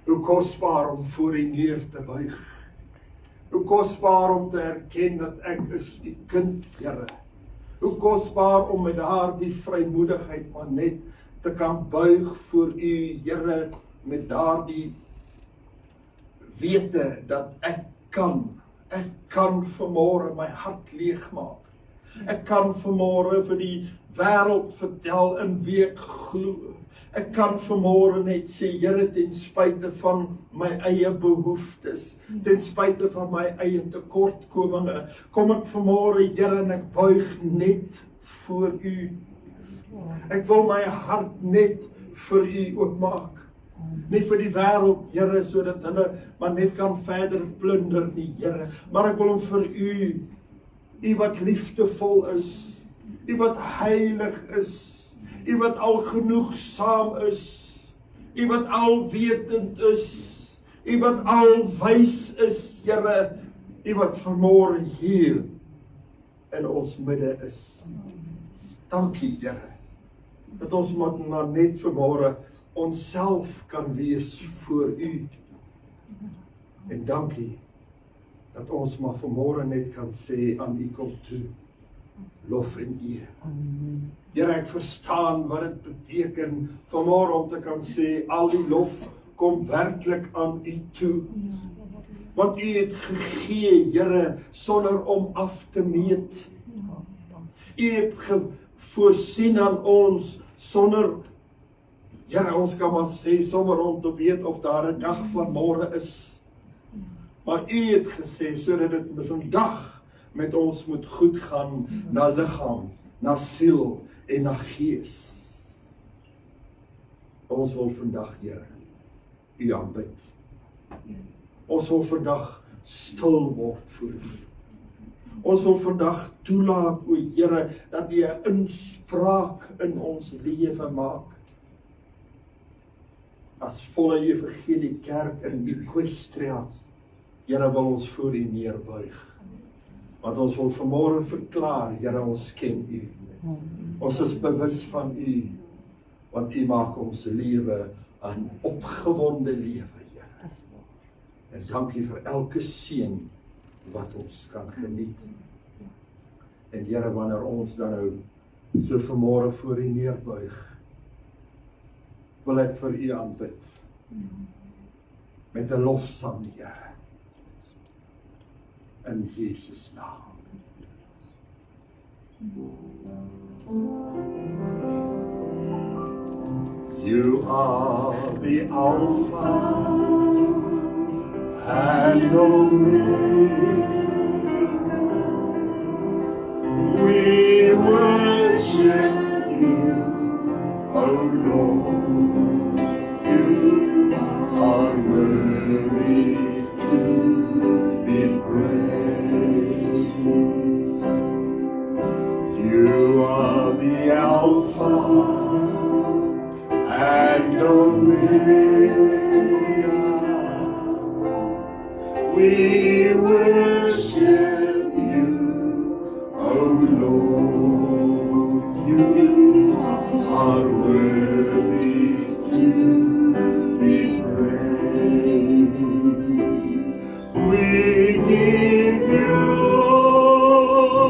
Hoe kosbaar om voor U neer te buig. Hoe kosbaar om te erken dat ek is U kind, Here. Hoe kosbaar om met daardie vrymoedigheid maar net te kan buig voor U, Here, met daardie wete dat ek kan vanmôre my hart leegmaak. Ek kan vanmôre vir die wêreld vertel in wie ek glo. Ek kan vanmôre net sê, Here, ten spyte van my eie behoeftes, ten spyte van my eie tekortkominge, kom ek vanmôre, Here, en ek buig net voor U. Ek wil my hart net vir U oopmaak. Nie vir die wêreld, Here, sodat hulle maar net kan verder plunder nie, Here, maar ek wil hom vir U, U wat liefdevol is, U wat heilig is, U wat al genoegsaam is, U wat alwetend is, U wat alwys is, Here, U wat vanmôre hier in ons midde is. Dankie, Here, dat ons maar net vanmôre onsself kan wees voor U. En dankie dat ons maar vanmôre net kan sê aan U kom toe, lof en eer. Here, ek verstaan wat dit beteken vanmôre om te kan sê, al die lof kom werklik aan U toe. Want U het gegee, Here, sonder om af te meet. U het voorsien aan ons sonder, Here, ons kan maar sê, sommer om te weet of daar 'n dag van môre is. Maar U het gesê, sodat dit vandag met ons moet goed gaan, na liggaam, na siel en na gees. Ons wil vandag, Here, U aanbid. Ons wil vandag stil word voor U. Ons wil vandag toelaat, o Here, dat U 'n inspraak in ons lewe maak. As volle evangelie kerk in Equestria, Here, wil ons voor U neerbuig. Want ons wil vanmôre verklaar, Here, ons ken U. Ons is bewus van U, want U maak ons lewe 'n opgewonde lewe, Here. En dankie vir elke seën wat ons kan geniet. En Here, wanneer ons dan nou so vanmôre voor U neerbuig, wil ek vir U aanbid. Met 'n lofsang, Here. In Jesus naam. You are the Alpha and Omega. We worship You, O Lord. You are worthy to be praised. You are the Alpha and Omega. We worship You, O Lord. You are worthy to be praised. We give You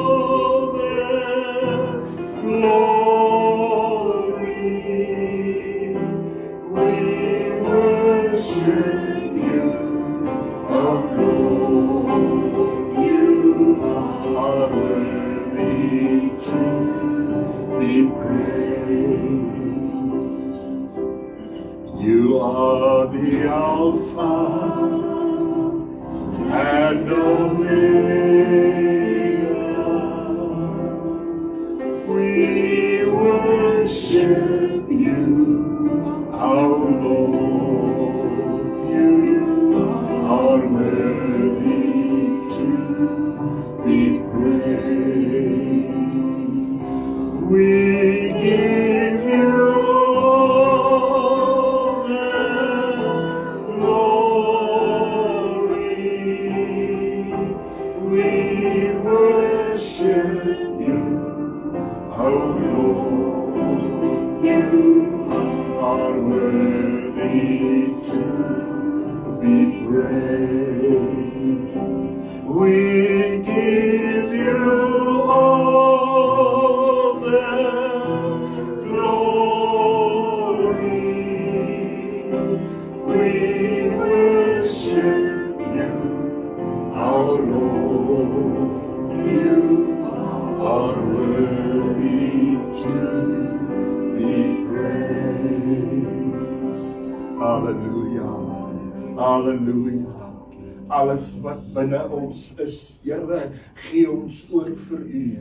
all the glory. We worship You, O Lord. You are worthy to be praised. You are the Alpha and Omega. We worship You, our Lord. You are worthy to be praised. We give You all the glory. We praise. We give you all the glory. We worship you, our Lord. You are worthy to be praised. Hallelujah. Hallelujah. Alles wat binne ons is, Here, gee ons oor vir U.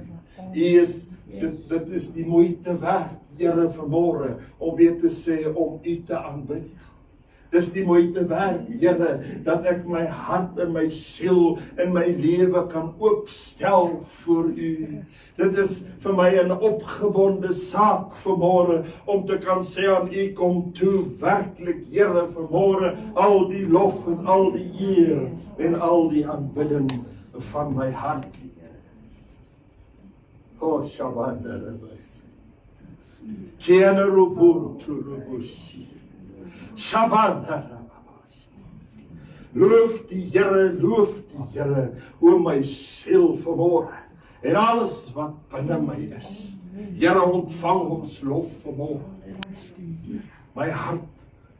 Dit is die moeite werd, Here, vanmôre om weer te sê om U te aanbid. Dis die moeite werd, Here, dat ek my hart en my siel en my lewe kan oopstel voor U. Dit is vir my 'n opgewonde saak vanmôre om te kan sê aan U, kom toe, werklik, Here, vanmôre al die lof en al die eer en al die aanbidding van my hart. O Shabbat, Kenerubunturubusi. Shabbat. Loof die Here, o my siel vanmôre en alles wat binne my is. Here, ontvang ons lof vanmôre. My hart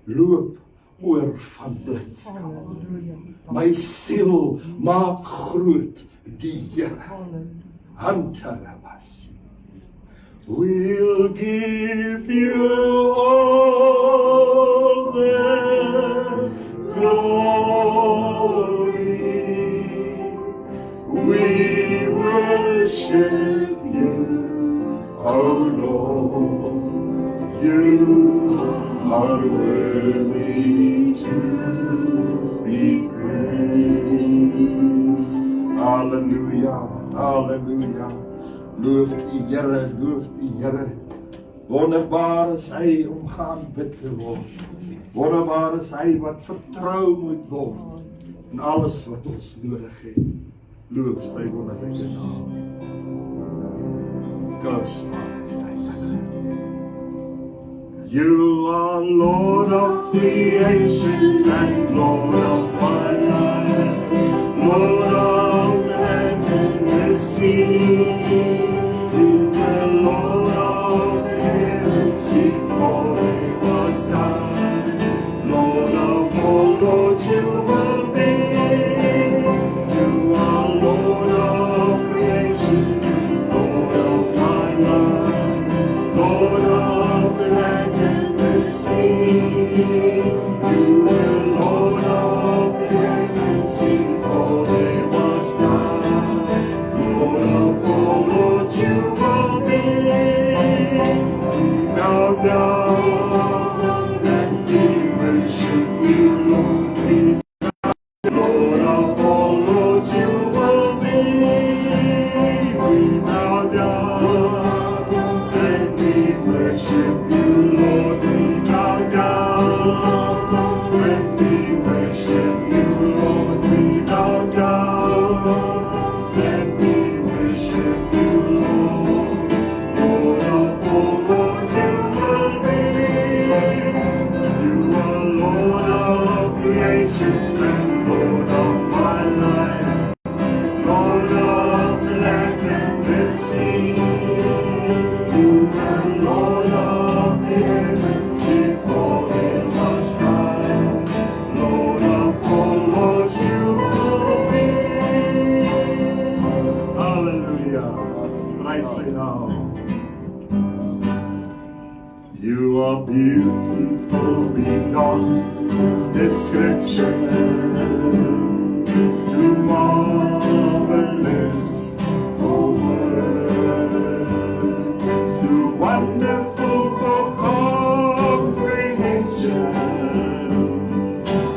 loop oor van blydskap. My siel maak groot die Here. Hantarabasi. We'll give you all the glory. We worship you, our Lord. You are worthy to be praised. Hallelujah, hallelujah. Loof die Here, loof die Here. Wonderbaar is hy om geaanbid te word. Wonderbaar is hy wat vertrou moet word in alles wat ons nodig het. Loof sy wonderlike naam. You are Lord of creation and Lord of my life, Lord of the land and the sea. You were Lord of the heavens before it was done. Lord of all, Lord, you will be. You are Lord of creation, Lord of my life, Lord of the land and the sea. You were Lord of the heavens before it was done. Lord of all, Lord, you will be. We bow down and we worship you, Lord. We Lord of all, Lord, you will be. We bow down and we worship you, Lord. We bow down and we worship you, Lord. We bow down and we worship you, Lord. Lord of all, Lord, you will be. You are Lord of creation and Lord of my life, Lord of the land and the sea. You are Lord of the heavens before it was done. Lord of all, Lord, you will be. Hallelujah. Praise the Lord. You are beautiful beyond description, too marvelous for words, too wonderful for comprehension,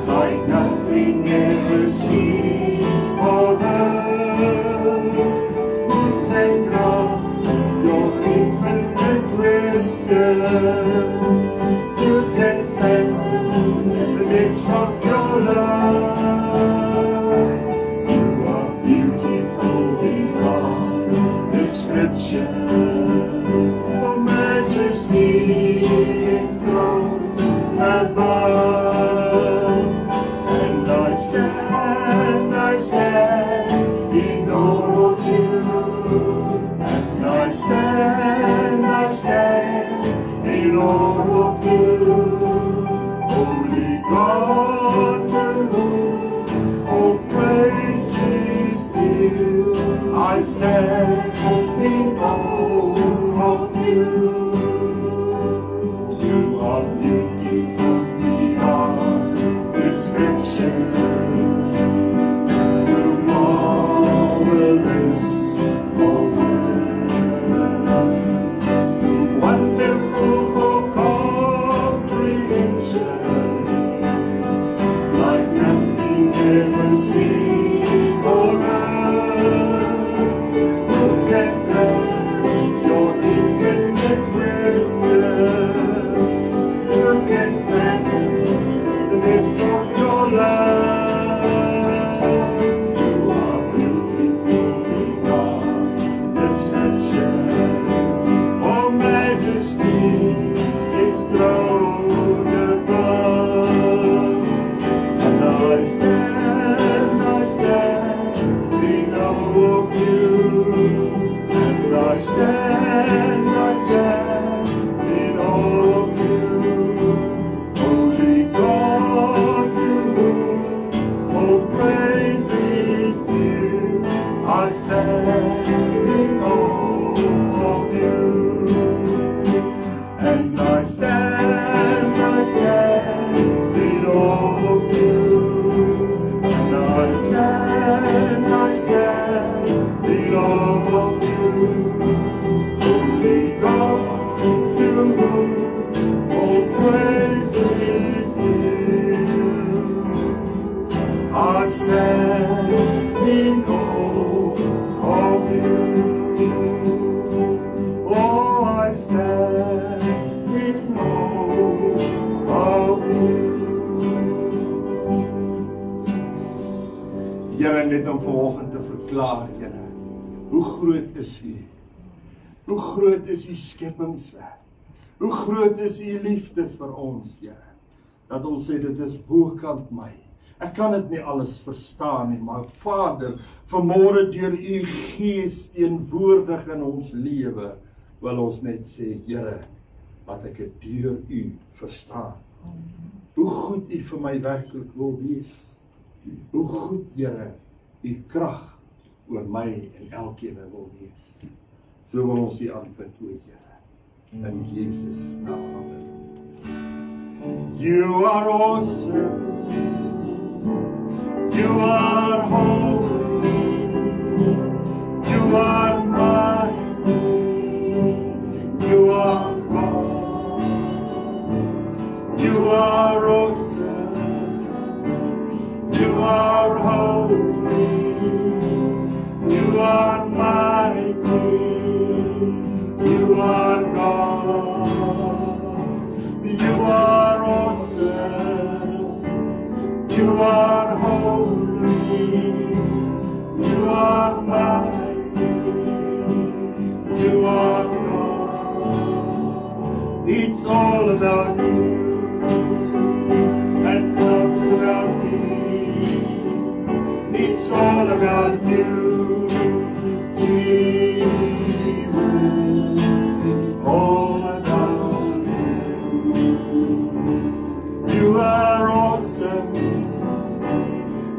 like nothing ever seen or heard. You can grasp your infinite wisdom. You can fathom the depths of your love. You are beautiful beyond description. Your majesty enthroned above, and I stand God to whom all praise is due. I stand in awe of you. You are beautiful beyond description. The marvelous for words, wonderful for comprehension, like nothing ever seen or heard. Who can grasp your infinite wisdom? Who can fathom the depths of your love? You are beautiful beyond description. Oh, majesty enthroned above. And I stand in awe of you. And I stand in awe of you. Holy God, to whom all praise is due. I stand in awe of you. And I stand in awe of you. And I stand in awe of you. Holy God, to whom all praise is due. I stand in awe of you. Oh, I stand in awe of you. Here net om vanoggend te verklaar, Here, hoe groot is U? Hoe groot is U skepingswerk? Hoe groot is U liefde vir ons, Here? Dat ons sê dit is bokant my. Ek kan dit nie alles verstaan nie, maar Vader, vanmôre deur U Gees teenwoordig in ons lewe, wil ons net sê, Here, laat ek dit deur U verstaan. Hoe goed U vir my werklik wil wees. Hoe goed, Here, U krag oor my en elkeen wil wees. So wil ons U aanbid, o Here, in Jesus naam. You are awesome. You are holy. You are mighty. You are God. You are awesome. You are holy. You are mighty. You are God. You are awesome. You are holy. You are mighty. You are God. It's all about you. And not about me. It's all about you, Jesus. It's all about you. You are awesome.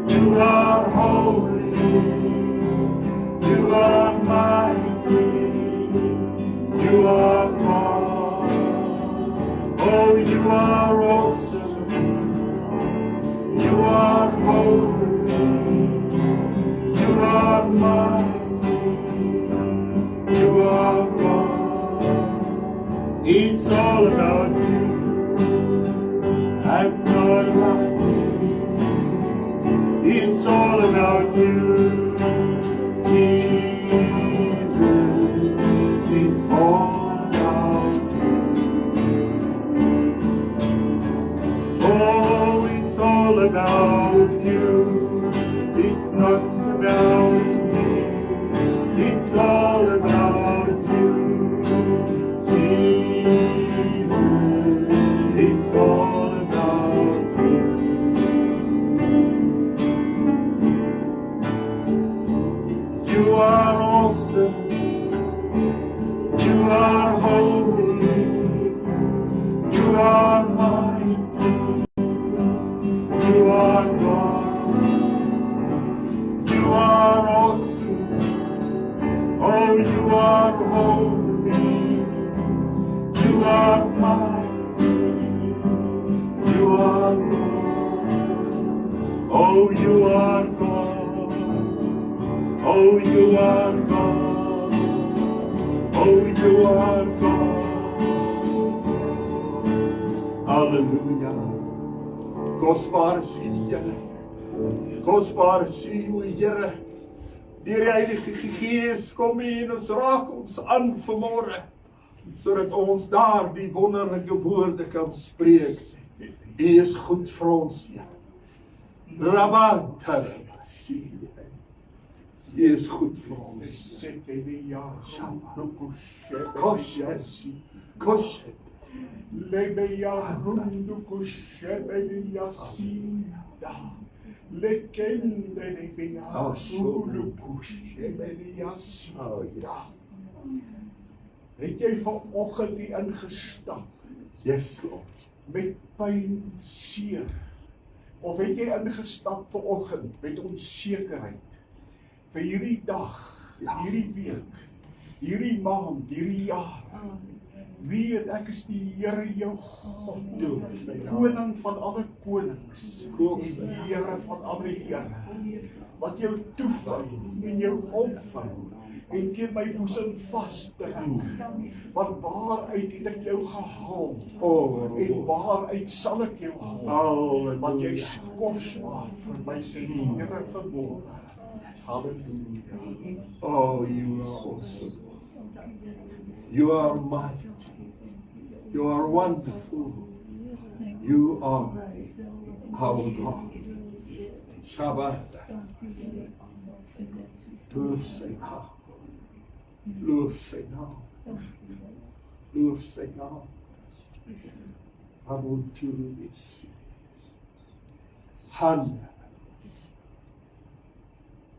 You are holy. You are mighty. You are God. Oh, you are awesome. You are holy. You are mighty. You are God. It's all about you. And not about me. It's all about you, Jesus. It's all about you. Oh, it's all about you. It's not about me. It's all about you, Jesus. It's all about you. You are awesome. You are holy. You are mighty. are God. You are awesome. Oh, you are holy. You are mighty. You are God. Oh, you are God. Oh, you are God. Oh, you are God. Hallelujah. Kosbaar is U die Here. Kosbaar is U, o Here. Deur die Heilige Gees kom U en ons raak ons aan vanmôre, sodat ons daar die wonderlike woorde kan spreek. U is goed vir ons, Here. Rabantarabasi. U is goed vir ons. Koshet. Lebeya rundu kushebeli yasinda. Lekende lebeya rundu kushebeli yasinda. Het jy vanoggend hier ingestap? Yes, Lord. Met pyn, seer? Of het jy ingestap vanoggend met onsekerheid? Vir hierdie dag, hierdie week, hierdie maand, hierdie jaar. Weet ek is die Here jou God, koning van alle konings, en Here van alle Here, wat jou toevou en jou opvou en teen my boesem vasdruk. Want waaruit het ek jou gehaal? En waaruit sal ek jou haal? Want jy is kosbaar vir my, sê die Here vanmôre. Hallelujah. Oh, you are awesome. You are mighty. You are wonderful. You are our God. Shabbat. Love say now. Love say now. Love say now. Abuntu is hand.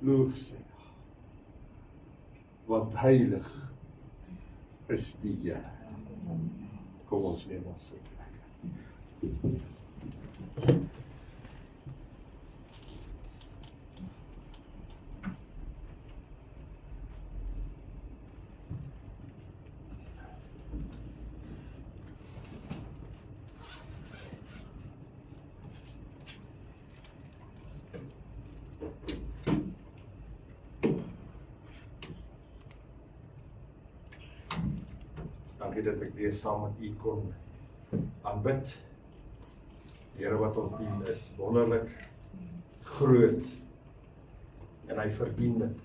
Love say now. Want heilig is die Here. Kom ons neem ons plek. Dankie dat ek weer saam met U kon aanbid. Die Here wat ons dien is wonderlik, groot, en hy verdien dit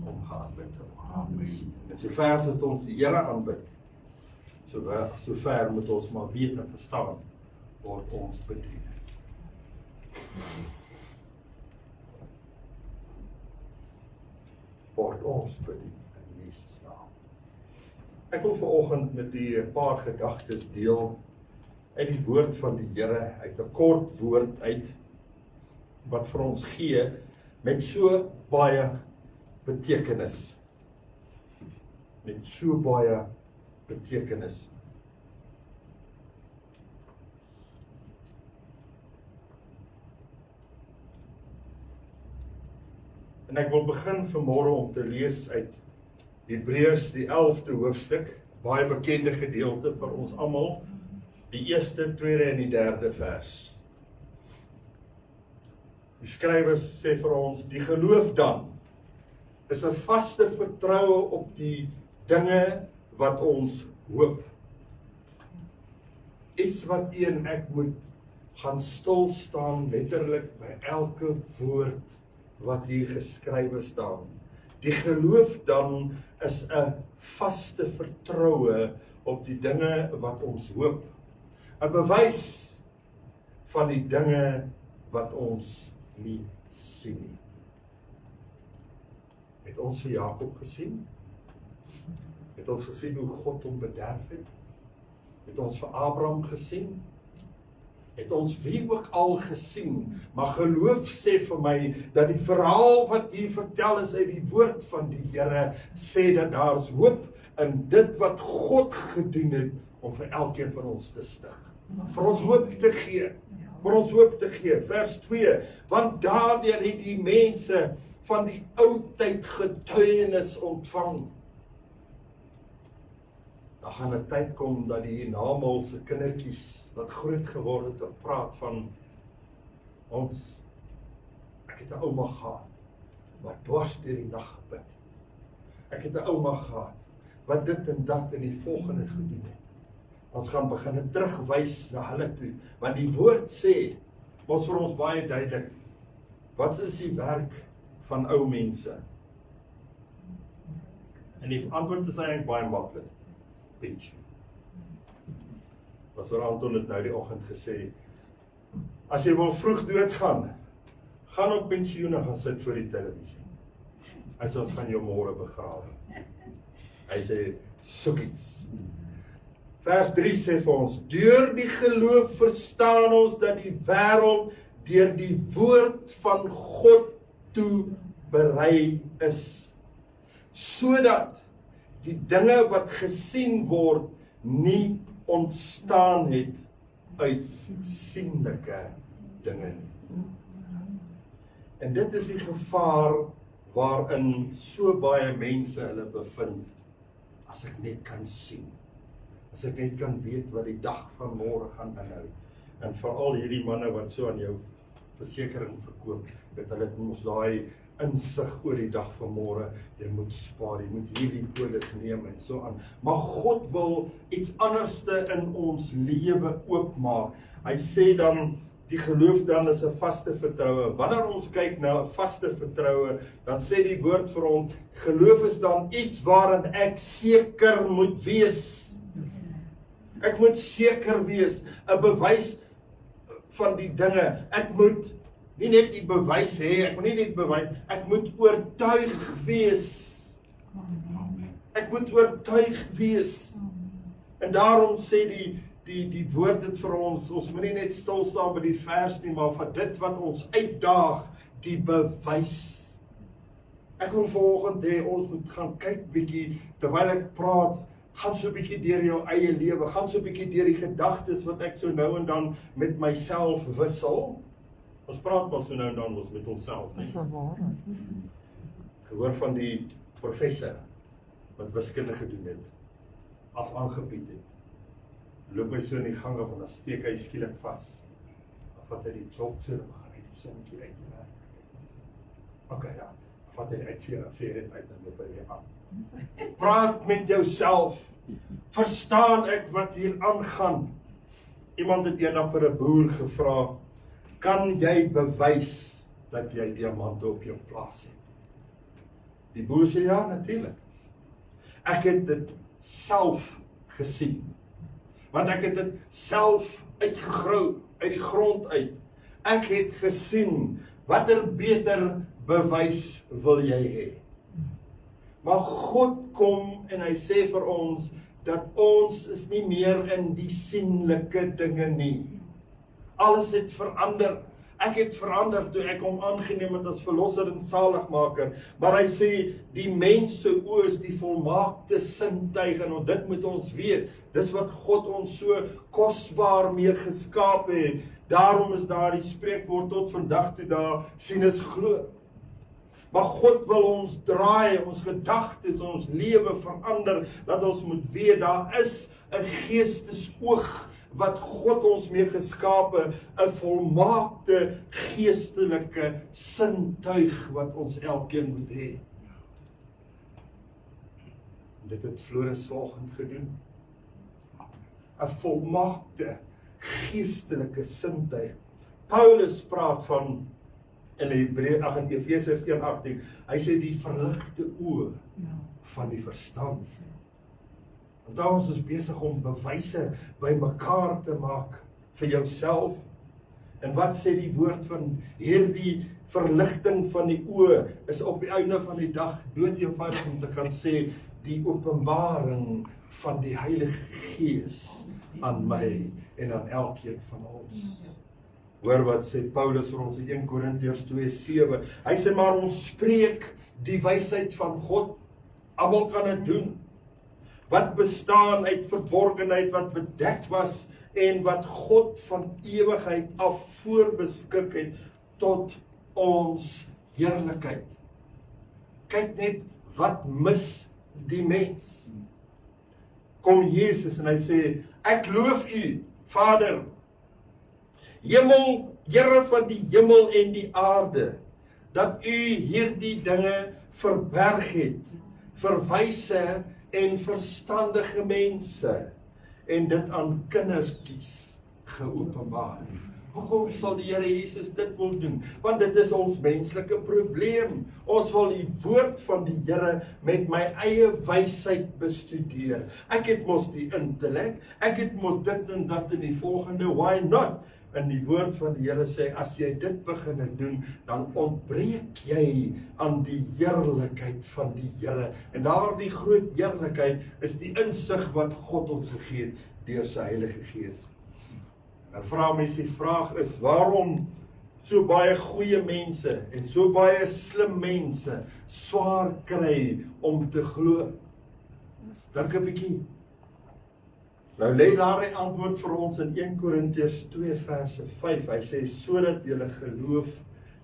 om geaanbid te word. En sover as ons die Here aanbid, sover moet ons maar weet en verstaan, word ons bedien. Word ons bedien in Jesus naam. Ek wil vanoggend met u 'n paar gedagtes deel uit die woord van die Here, uit 'n kort woord uit wat vir ons gee met so baie betekenis. Met so baie betekenis. En ek wil begin vanmôre om te lees uit Hebreërs die 11de hoofstuk, baie bekende gedeelte vir ons almal, die 1ste, 2de en die 3de vers. Die skrywer sê vir ons, die geloof dan is 'n vaste vertroue op die dinge wat ons hoop. Iets wat u en ek moet gaan stil staan letterlik by elke woord wat hier geskrywe staan. Die geloof dan is 'n vaste vertroue op die dinge wat ons hoop. 'n bewys van die dinge wat ons nie sien nie. Het ons vir Jakob gesien? Het ons gesien hoe God hom bederf het? Het ons vir Abraham gesien? Het ons wie ook al gesien? Maar geloof sê vir my dat die verhaal wat hier vertel is uit die woord van die Here, sê dat daar is hoop in dit wat God gedoen het om vir elkeen van ons te stig. Vir ons hoop te gee. vir ons hoop te gee. Vers 2, want daardeur het die mense van die ou tyd getuienis ontvang. Daar gaan 'n tyd kom dat die hiernamaals kindertjies wat groot geword het op praat van ons. Ek het 'n ouma gehad wat dwars deur die nag gebid. Ek het 'n ouma gehad wat dit en dat en die volgende gedoen het. Ons gaan begin terugwys na hulle toe, want die woord sê, mos vir ons baie duidelik, wat is die werk van ou mense? En die antwoord is eintlik baie maklik. Pensioen. Was vir Anton het nou die oggend gesê, as jy wil vroeg doodgaan, gaan op pensioen en gaan sit voor die televisie. Hy sê ons gaan jou môre begrawe. Hy sê, soek iets. Vers 3 sê vir ons, deur die geloof verstaan ons dat die wêreld deur die woord van God toe berei is, sodat die dinge wat gesien word nie ontstaan het uit sienlike dinge nie. En dit is die gevaar waarin so baie mense hulle bevind, as ek net kan sien, as ek net kan weet wat die dag van môre gaan inhou. En veral hierdie manne wat so aan jou versekering verkoop, dat hulle mos daai insig oor die dag van môre, jy moet spaar, jy moet hierdie polis neem en so aan. Maar God wil iets anderste in ons lewe oopmaak. Hy sê dan, die geloof dan is 'n vaste vertroue. Wanneer ons kyk na 'n vaste vertroue, dan sê die woord vir ons, geloof is dan iets waarin ek seker moet wees. Ek moet seker wees, 'n bewys van die dinge. Ek moet nie net die bewys hê, ek moet nie net bewys, ek moet oortuig wees. Ek moet oortuig wees. En daarom sê die woord dit vir ons moet nie net stil staan by die vers nie, maar van dit wat ons uitdaag, die bewys. Ek wil vanoggend hê, ons moet gaan kyk bietjie, terwyl ek praat, gaan so bietjie deur jou eie lewe, gaan so bietjie deur die gedagtes wat ek so nou en dan met myself wissel. Ons praat maar so nou en dan ons met onsself. Dis waar. Gehoor van die professor wat wiskunde gedoen het, aangebied het. Loop hy so in die gang af en dan steek hy skielik vas. Dan vat hy die chok so, dan gaan hy die sommetjie uit. Okay, ja. Vat hy uit dit uit en loop hy weer aan. Praat met jouself. Verstaan ek wat hier aangaan? Iemand het eendag vir 'n boer gevra, kan jy bewys dat jy diamante op jou plaas het? Die boer sê ja, natuurlik. Ek het dit self gesien. Want ek het dit self uitgegrou, uit die grond uit. Ek het gesien, watter beter bewys wil jy hê? Maar God kom en hy sê vir ons, dat ons is nie meer in die sienlike dinge nie. Alles het verander. Ek het verander toe ek hom aangeneem het as verlosser en saligmaker. Maar hy sê, die mens se oë is die volmaakte sintuig, en dit moet ons weet. Dis wat God ons so kosbaar mee geskaap het. Daarom is daar die spreekwoord tot vandag toe daar, sien is glo. Maar God wil ons draai, ons gedagtes, ons lewe verander, dat ons moet weet, daar is 'n geestesoog wat God ons mee geskape, 'n volmaakte geestelike sintuig wat ons elkeen moet hê. Dit het Floris vanoggend gedoen. 'n volmaakte geestelike sintuig. Paulus praat van in Efesiërs 1:18, hy sê die verligte oë van die verstand. Want ons is besig om bewyse bymekaar te maak vir jouself. En wat sê die woord van hierdie verligting van die oë is op die einde van die dag dood eenvoudig om te kan sê die openbaring van die Heilige Gees aan my en aan elkeen van ons. Hoor wat sê Paulus vir ons in 1 Korintiërs 2:7. Hy sê maar ons spreek die wysheid van God. Almal kan dit doen. Wat bestaan uit verborgenheid wat bedek was en wat God van ewigheid af voorbeskik het tot ons heerlikheid. Kyk net wat mis die mens. Kom Jesus en hy sê, ek loof u, Vader, Hemel, Here van die hemel en die aarde, dat u hierdie dinge verberg het, vir wyse en verstandige mense, en dit aan kindertjies geopenbaar. Hoekom sal die Here Jesus dit wil doen? Want dit is ons menslike probleem. Ons wil die woord van die Here met my eie wysheid bestudeer. Ek het mos die intellek, ek het mos dit en dat en die volgende, why not? En die woord van die Here sê, as jy dit begin doen, dan ontbreek jy aan die heerlikheid van die Here. En daardie groot heerlikheid is die insig wat God ons gegee het deur sy Heilige Gees. Dan vra mense, die vraag is, waarom so baie goeie mense en so baie slim mense swaar kry om te glo? Dink 'n bietjie. Nou lê daar 'n antwoord vir ons in 1 Korintiërs 2 verse 5. Hy sê, sodat julle geloof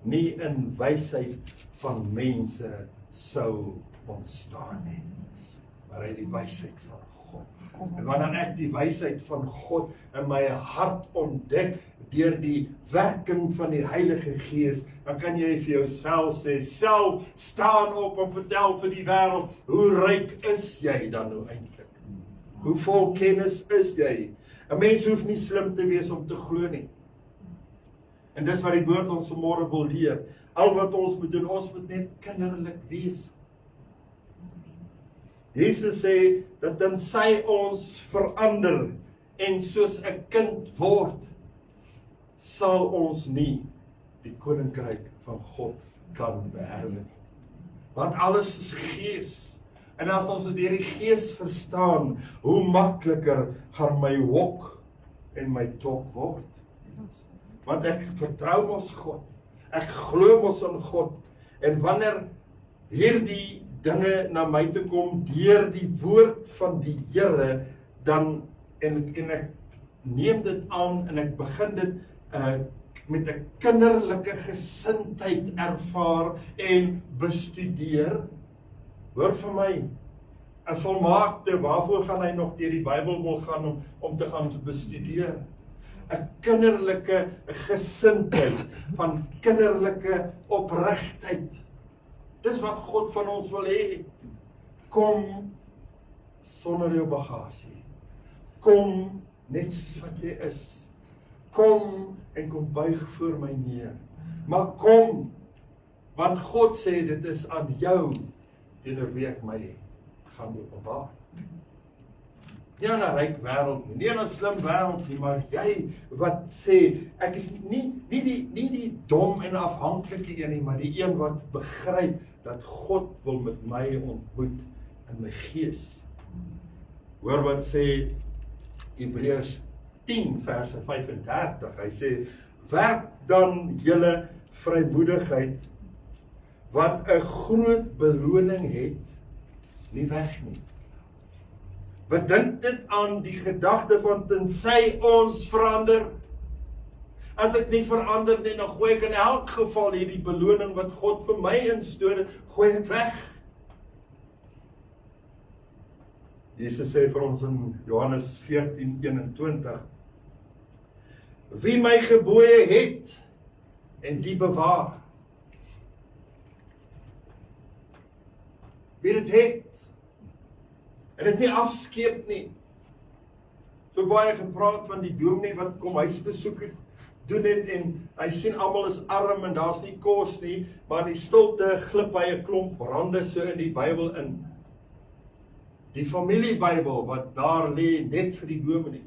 nie in wysheid van mense sou ontstaan nie, maar uit die wysheid van God. En wanneer ek die wysheid van God in my hart ontdek deur die werking van die Heilige Gees, dan kan jy vir jouself sê, self staan op en vertel vir die wêreld, hoe ryk is jy dan nou eintlik? Hoe vol kennis is jy? 'n Mens hoef nie slim te wees om te glo nie. En dis wat die woord ons vanmôre wil leer. Al wat ons moet doen, ons moet net kinderlik wees. Jesus sê, dat dan sy ons verander, en soos 'n kind word, sal ons nie die koninkryk van God kan beerwe nie. Want alles is gees. En as ons dit deur die Gees verstaan, hoe makliker gaan my walk en my talk word. Want ek vertrou mos God. Ek glo mos in God. En wanneer hierdie dinge na my toe kom deur die woord van die Here, dan en ek neem dit aan en ek begin dit met 'n kinderlike gesindheid ervaar en bestudeer. Hoor vir my, 'n volmaakte, waarvoor gaan hy nog deur die Bybel wil gaan om te gaan bestudeer? 'n kinderlike gesindheid, van kinderlike opregtheid. Dis wat God van ons wil hê. Kom sonder jou bagasie. Kom net soos wat jy is. Kom en kom buig voor my neer. Maar kom, want God sê dit is aan jou teenoor wie ek my gaan openbaar. Nie aan 'n ryk wêreld nie, nie aan 'n slim wêreld nie, maar jy wat sê, ek is nie die dom en afhanklike een nie, maar die een wat begryp dat God wil met my ontmoet in my gees. Hoor wat sê Hebreërs 10 verse 35, hy sê, werk dan julle vrymoedigheid, wat 'n groot beloning het, nie weg nie. Bedink dit aan die gedagte van tensy ons verander. As ek nie verander nie, dan gooi ek in elk geval hierdie beloning wat God vir my instoor, gooi ek weg. Jesus sê vir ons in Johannes 14:21, wie my gebooie het en die bewaar, wie dit het, en dit nie afskeep nie. So baie gepraat van die dominee wat kom huisbesoek het, doen dit en hy sien almal is arm en daar's nie kos nie, maar in die stilte glip hy 'n klomp rande so in die Bybel in. Die familiebybel wat daar lê net vir die dominee.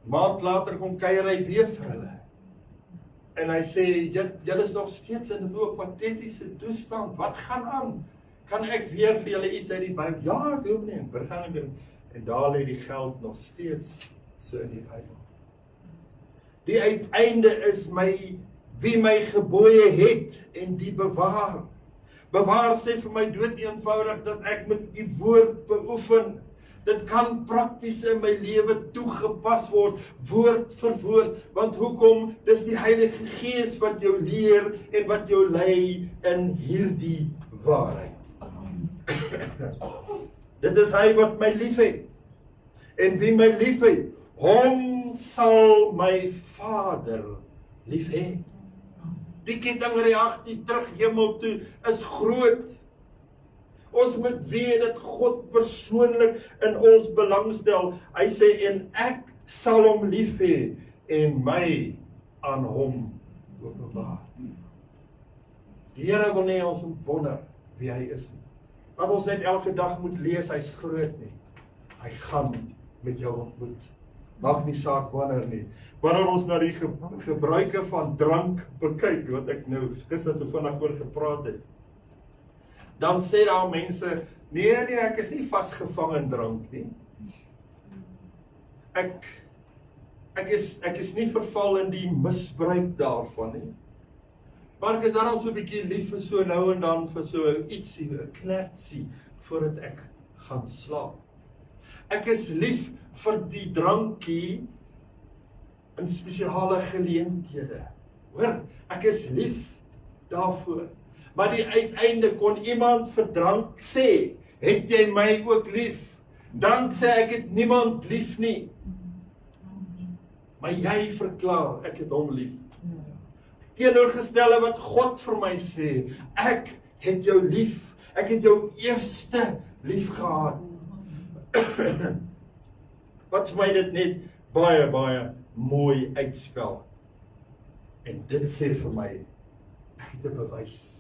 Maand later kom kuier hy weer vir hulle. En hy sê, julle is nog steeds in 'n patetiese toestand, wat gaan aan? Kan ek weer vir julle iets uit die Bybel? Ja, dominee, en daar lê die geld nog steeds so in die Bybel. Die uiteinde is wie my gebooie het en die bewaar. Bewaar sê vir my dood eenvoudig dat ek met die woord beoefen, Dit kan prakties in my lewe toegepas word, woord vir woord, want hoekom? Dis die Heilige Gees wat jou leer en wat jou lei in hierdie waarheid. Dit is hy wat my liefhet. En wie my liefhet, hom sal my Vader lief hê. Die kettingreaksie terug hemel toe is groot. Ons moet weet dat God persoonlik in ons belangstel. Hy sê, en ek sal hom lief hê en my aan hom openbaar. Die Here wil nie ons wonder wie hy is nie. Dat ons net elke dag moet lees, hy's groot nie. Hy gaan met jou ontmoet. Maak nie saak wanneer nie. Wanneer ons na die gebruike van drank bekyk, wat ek nou gister te vinnig oor gepraat het, dan sê daar mense, nee, ek is nie vasgevang in drank nie. Ek is nie verval in die misbruik daarvan nie. Maar ek is daarom so 'n bietjie lief vir so nou en dan vir so ietsie, 'n knertsie, voordat ek gaan slaap. Ek is lief vir die drankie in spesiale geleenthede. Hoor, ek is lief daarvoor. Maar die uiteinde kon iemand vir drank sê, het jy my ook lief? Drank sê ek het niemand lief nie. Maar jy verklaar, ek het hom lief. Teenoorgestelde wat God vir my sê, ek het jou lief. Ek het jou eerste lief gehad. Wat vir my dit net baie, baie mooi uitspel. En dit sê vir my, ek het 'n bewys.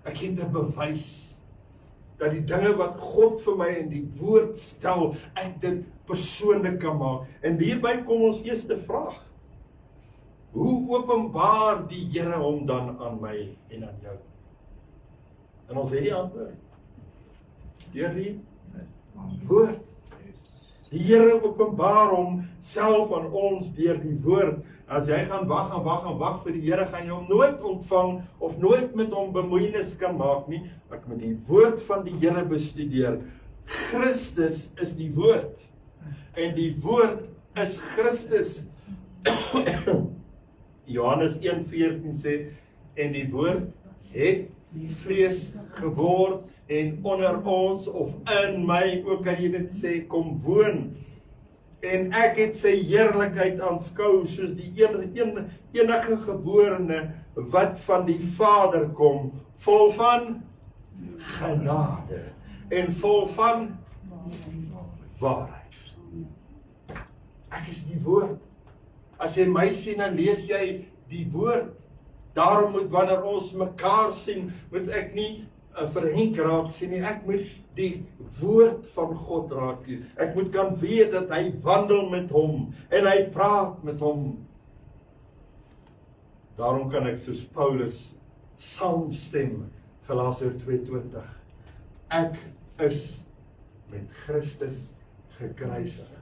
Ek het 'n bewys dat die dinge wat God vir my in die woord stel, ek dit persoonlik kan maak. En hierby kom ons eerste vraag. Hoe openbaar die Here hom dan aan my en aan jou? En ons het die antwoord. Deur die woord. Die Here openbaar hom self aan ons deur die woord. As jy gaan wag vir die Here, gaan jy hom nooit ontvang of nooit met hom bemoeienis kan maak nie. Ek moet die woord van die Here bestudeer. Christus is die woord. En die woord is Christus. Johannes 1:14 sê, en die woord het vlees geword en onder ons of in my, ook kan jy dit sê, kom woon. En ek het sy heerlikheid aanskou soos die enige geborene wat van die Vader kom, vol van genade en vol van waarheid. Ek is die woord. As jy my sien, dan lees jy die woord. Daarom moet wanneer ons mekaar sien, moet ek nie verhenk raak sien nie. Ek moet die woord van God raak. Ek moet kan weet dat hy wandel met hom en hy praat met hom. Daarom kan ek soos Paulus saamstem, Galasiërs 2:20. Ek is met Christus gekruisig.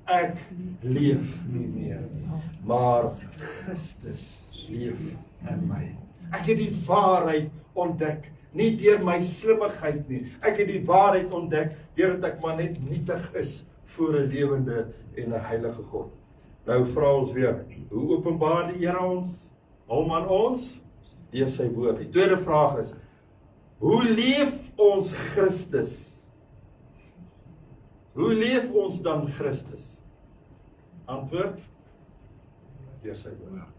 Ek leef nie meer nie, maar Christus leef in my. Ek het die waarheid ontdek, nie deur my slimmigheid nie. Ek het die waarheid ontdek deurdat ek maar net nietig is voor 'n lewende en 'n heilige God. Nou vra ons weer, hoe openbaar die Here hom aan ons? Deur sy woord. Die tweede vraag is, hoe leef ons Christus? Hoe leef ons dan Christus? Antwoord, deur sy woord.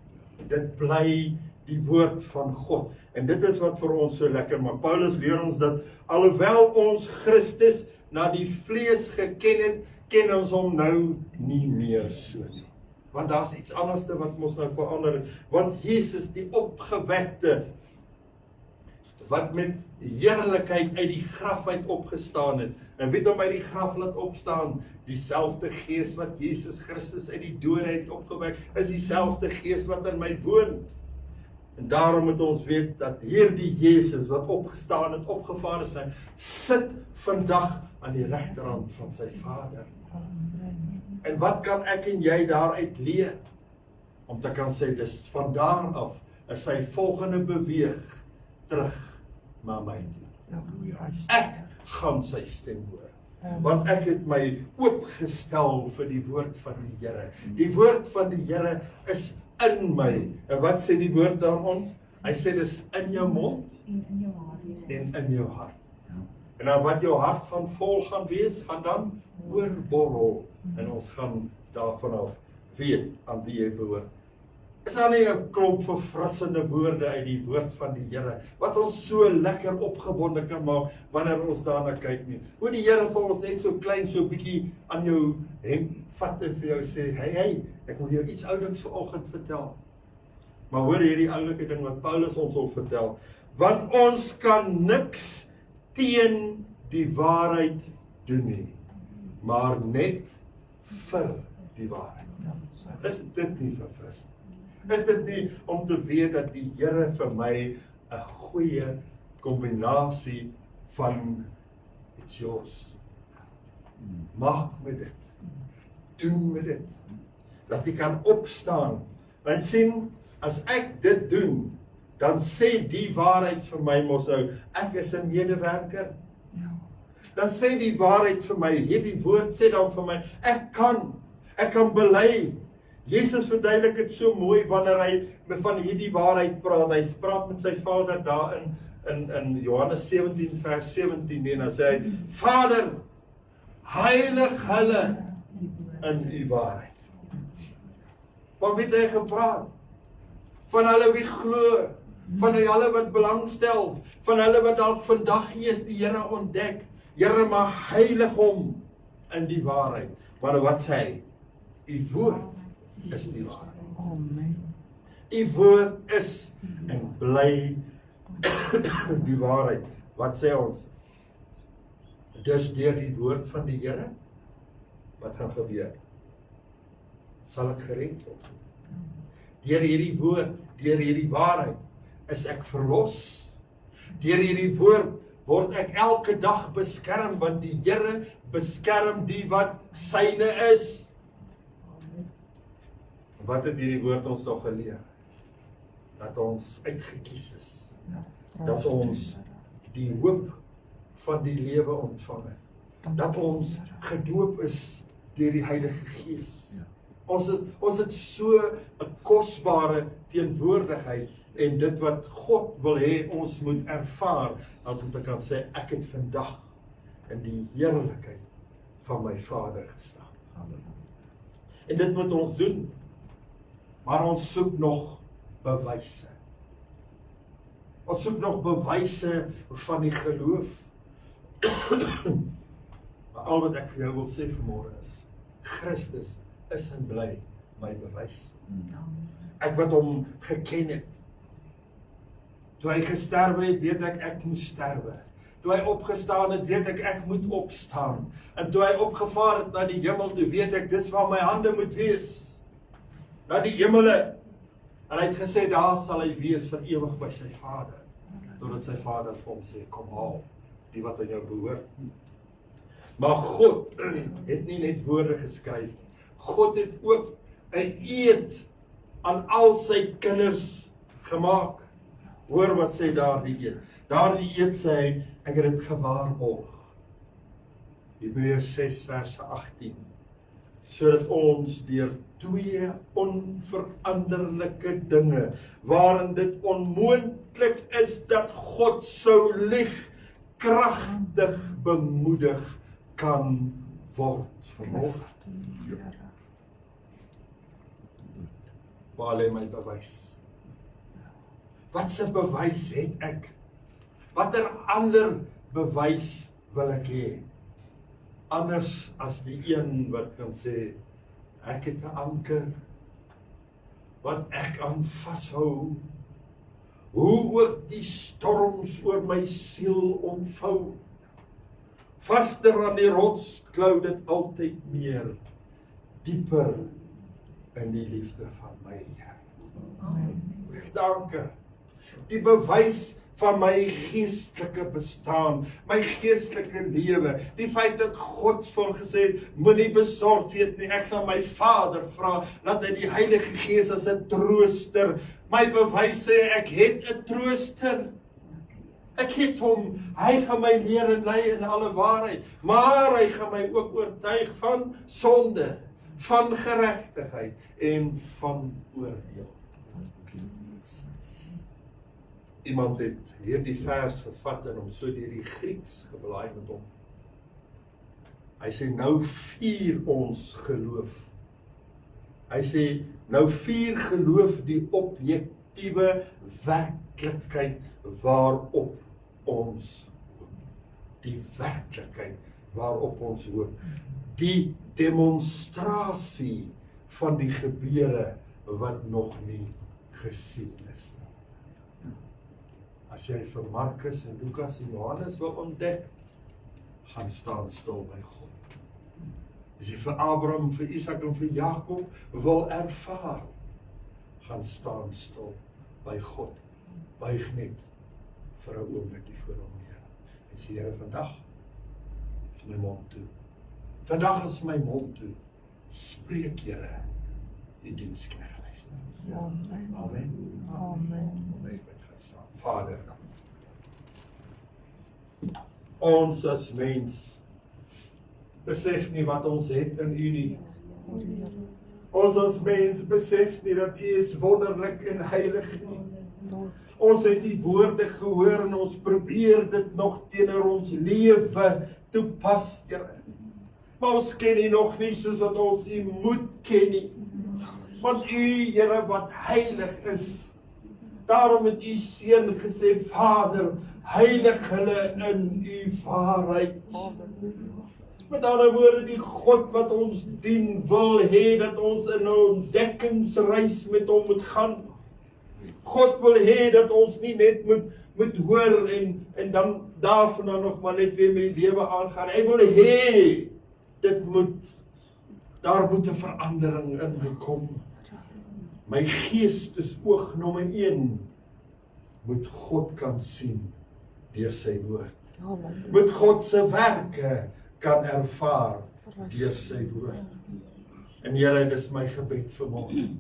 Dit bly die woord van God. En dit is wat vir ons so lekker maak. Paulus leer ons dat alhoewel ons Christus na die vlees geken het, ken ons hom nou nie meer so nie. Want daar's iets anders wat ons nou verander. Want Jesus, die opgewekte, wat met heerlikheid uit die graf uit opgestaan het. En weet hom uit die graf laat opstaan, dieselfde Gees wat Jesus Christus uit die dode het opgewek, is dieselfde Gees wat in my woon. En daarom moet ons weet dat hierdie Jesus wat opgestaan het, opgevaar het, sit vandag aan die regterhand van sy Vader. En wat kan ek en jy daaruit leer? Om te kan sê, dis van daar af is sy volgende beweeg terug na my toe. Ek gaan sy stem hoor. Want ek het my oopgestel vir die woord van die Here. Die woord van die Here is in my. En wat sê die woord aan ons? Hy sê dis in jou mond en in jou hart. En dan wat jou hart van vol gaan wees, gaan dan oorborrel. En ons gaan daarvan af weet aan wie jy behoort. Is daar nie 'n klomp verfrissende woorde uit die woord van die Here, wat ons so lekker opgewonde kan maak, wanneer ons daarna kyk nie. Hoe die Here vir ons net so klein, so bietjie aan jou hemp vat en vir jou sê, hey, ek wil jou iets ouliks vanoggend vertel. Maar hoor hierdie oulike ding wat Paulus ons wil vertel, want ons kan niks teen die waarheid doen nie, maar net vir die waarheid. Is dit nie verfrissend? Is dit nie om te weet dat die Here vir my 'n goeie kombinasie van it's yours. Maak met dit. Doen met dit. Dat jy kan opstaan. En sien, as ek dit doen, dan sê die waarheid vir my mos nou, ek is 'n medewerker. Dan sê die waarheid vir my, hierdie woord sê dan vir my, ek kan bely. Jesus verduidelik dit so mooi wanneer hy van hierdie waarheid praat. Hy praat met sy Vader daar in Johannes 17 vers 17 en dan sê hy, Vader, heilig hulle in u waarheid. Van wie het hy gepraat? Van hulle wie glo, van hulle wat belangstel, van hulle wat dalk vandag is die Here ontdek. Here, maar heilig hom in die waarheid. Maar wat sê hy? U woord is die waarheid. Amen. U woord is en bly die waarheid. Wat sê ons? Dus deur die woord van die Here, wat gaan gebeur? Sal ek gered word? Deur hierdie woord, deur hierdie waarheid, is ek verlos. Deur hierdie woord word ek elke dag beskerm, want die Here beskerm die wat syne is. Wat het hierdie woord ons nog geleer? Dat ons uitgekies is. Dat ons die hoop van die lewe ontvang het. Dat ons gedoop is deur die Heilige Gees. Ons het so 'n kosbare teenwoordigheid en dit wat God wil hê ons moet ervaar, dat om te kan sê, ek het vandag in die heerlikheid van my Vader gestaan. En dit moet ons doen. Maar ons soek nog bewyse. Ons soek nog bewyse van die geloof. Maar al wat ek vir jou wil sê vanmôre is, Christus is en bly my bewys. Ek wat hom geken het. Toe hy gesterwe het, weet ek moet sterwe. Toe hy opgestaan het, weet ek moet opstaan. En toe hy opgevaar het na die hemel, toe weet ek, dis waar my hande moet wees. Na die hemele. En hy het gesê, daar sal hy wees vir ewig by sy Vader. Totdat sy Vader vir hom sê, kom haal, die wat aan jou behoort. Maar God het nie net woorde geskryf nie. God het ook 'n eed aan al sy kinders gemaak. Hoor wat sê daardie eed. Daardie eed sê hy, ek het dit gewaarborg. Hebreërs 6 vers 18. Sodat ons deur twee onveranderlike dinge, waarin dit onmoontlik is dat God sou lieg, kragtig bemoedig kan word. Vanmôre. Waar lê my bewys? Wat se bewys het ek? Watter ander bewys wil ek hê? Anders as die een wat kan sê, ek het 'n anker wat ek aan vashou. Hoe ook die storms oor my siel ontvou. Vaster aan die rots klou dit altyd meer, dieper in die liefde van my Here. Amen. Dankie. Die bewys van my geestelike bestaan, my geestelike lewe, die feit dat God vir hom gesê het, moenie besorgd wees nie, ek gaan my Vader vra, dat hy die Heilige Gees as 'n trooster, my bewys sê, ek het 'n trooster. Ek het hom, hy gaan my leer en lei in alle waarheid, maar hy gaan my ook oortuig van sonde, van geregtigheid en van oordeel. Iemand het hierdie vers gevat en hom so deur die Grieks geblaai met hom. Hy sê, nou vier ons geloof. Hy sê, nou vier geloof die objektiewe werklikheid waarop ons hoop. Die werklikheid waarop ons hoop. Die demonstrasie van die gebeure wat nog nie gesien is. As jy vir Markus en Lukas en Johannes wil ontdek, gaan staan stil by God. As jy vir Abraham, vir Isak en vir Jakob wil ervaar, gaan staan stil by God. Buig net vir 'n oombliekie voor hom neer. En sê, Here, vandag is my mond toe. Vandag is my mond toe. Spreek, Here, die diensknegt luister. Amen. Amen. Amen. Vader, ons as mens besef nie wat ons het in U nie. Ons as mens besef nie dat U is wonderlik en heilig nie. Ons het die woorde gehoor en ons probeer dit nog teenoor ons lewe toepas, Here. Maar ons ken U nog nie soos wat ons U moet ken nie. Want U, Here, wat heilig is, daarom het U Seun gesê, Vader, heilig hulle in U waarheid. Met ander woorde, die God wat ons dien, wil hê dat ons in 'n ontdekkingsreis met hom moet gaan. God wil hê dat ons nie net moet hoor en dan daarvan nog maar net weer met die lewe aangaan. Hy wil hê, daar moet 'n verandering in my kom. My geestesoog nommer 1 moet God kan sien deur sy woord. Moet God se werke kan ervaar deur sy woord. En Here, dis my gebed vanmôre,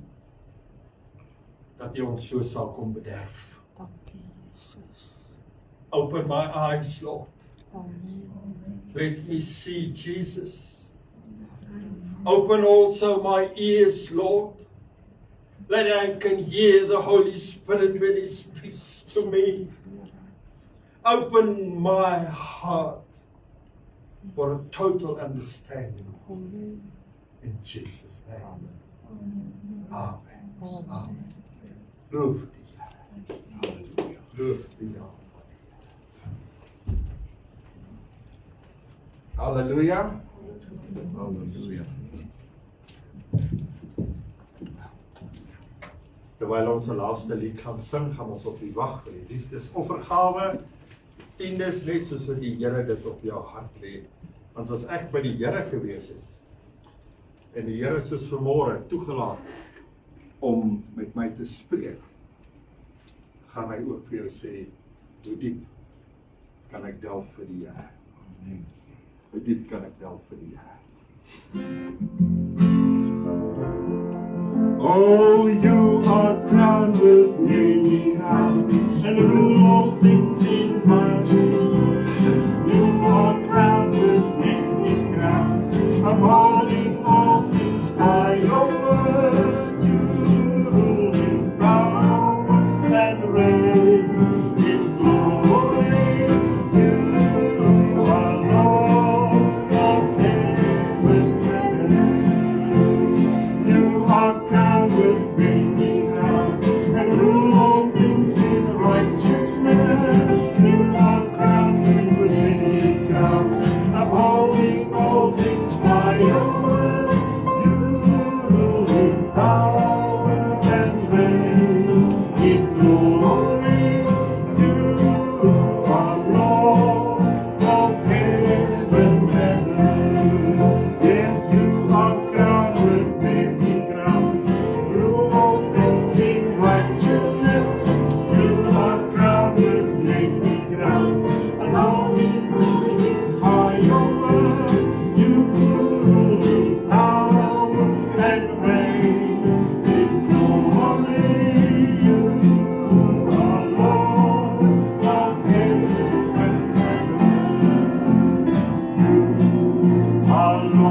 dat U ons so sal kom bederf. Open my eyes, Lord. Let me see Jesus. Open also my ears, Lord. That I can hear the Holy Spirit when He speaks to me. Open my heart for a total understanding. In Jesus' name. Amen. Amen. Loof die Here. Loof die Here. Halleluja. Halleluja. Terwyl ons 'n laaste lied gaan sing, gaan ons op U wag vir die liefdesoffergawe. Tiendes net soos wat die Here dit op jou hart lê. Want as ek by die Here gewees het en die Here soos vanmôre toegelaat om met my te spreek, gaan hy ook vir jou sê, hoe diep kan ek delf vir die Here? Hoe diep kan ek delf vir die Here? Oh, you are crowned with many crowns and rule all things in righteousness. You are crowned with many crowns, upholding all things by your word. You rule in power and reign in glory. You are Lord of heaven and earth. You are crowned with many crowns and rule all things in righteousness. You are crowned with many crowns, upholding all things by your word. You rule in power and reign in glory.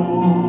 jou.